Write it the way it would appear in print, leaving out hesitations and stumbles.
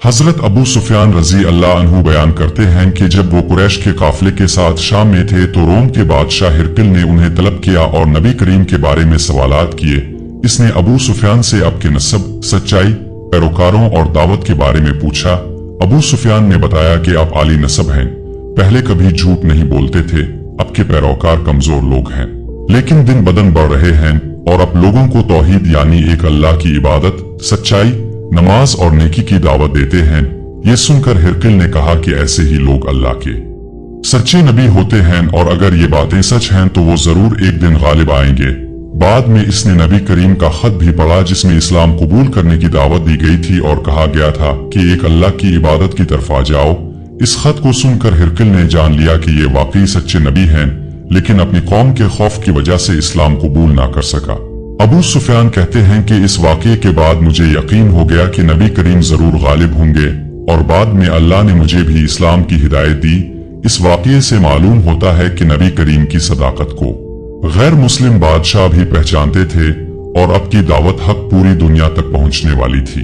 हजरत अबू सुफियान रजी अल्लाह अन्हु बयान करते हैं कि जब वो कुरैश के काफिले के साथ शाम में थे तो रोम के बादशाह हिरकिल ने उन्हें तलब किया और नबी करीम के बारे में सवालात किए। इसने अबू सुफियान से आपके नस्ब, सच्चाई, पैरोकारों और दावत के बारे में पूछा। अबू सुफियान ने बताया कि आप आली नस्ब हैं, पहले कभी झूठ नहीं बोलते थे, अब के पैरोकार कमजोर लोग हैं, लेकिन दिन बदन बढ़ रहे हैं और अब लोगों को तौहीद यानी एक अल्लाह की इबादत, सच्चाई, नमाज और नेकी की दावत देते हैं। ये सुनकर हिरकिल ने कहा कि ऐसे ही लोग अल्लाह के सच्चे नबी होते हैं और अगर ये बातें सच हैं तो वो जरूर एक दिन गालिब आएंगे। बाद में इसने नबी करीम का खत भी पढ़ा जिसमें इस्लाम कबूल करने की दावत दी गई थी और कहा गया था कि एक अल्लाह की इबादत की तरफ आ जाओ। इस खत को सुनकर हिरकिल ने जान लिया कि ये वाकई सच्चे नबी हैं, लेकिन अपनी कौम के खौफ की वजह से इस्लाम कबूल ना कर सका। अबू सुफियान कहते हैं कि इस वाक़ये के बाद मुझे यकीन हो गया कि नबी करीम जरूर गालिब होंगे और बाद में अल्लाह ने मुझे भी इस्लाम की हिदायत दी। इस वाक़ये से मालूम होता है कि नबी करीम की सदाकत को गैर मुस्लिम बादशाह भी पहचानते थे और अब की दावत हक पूरी दुनिया तक पहुंचने वाली थी।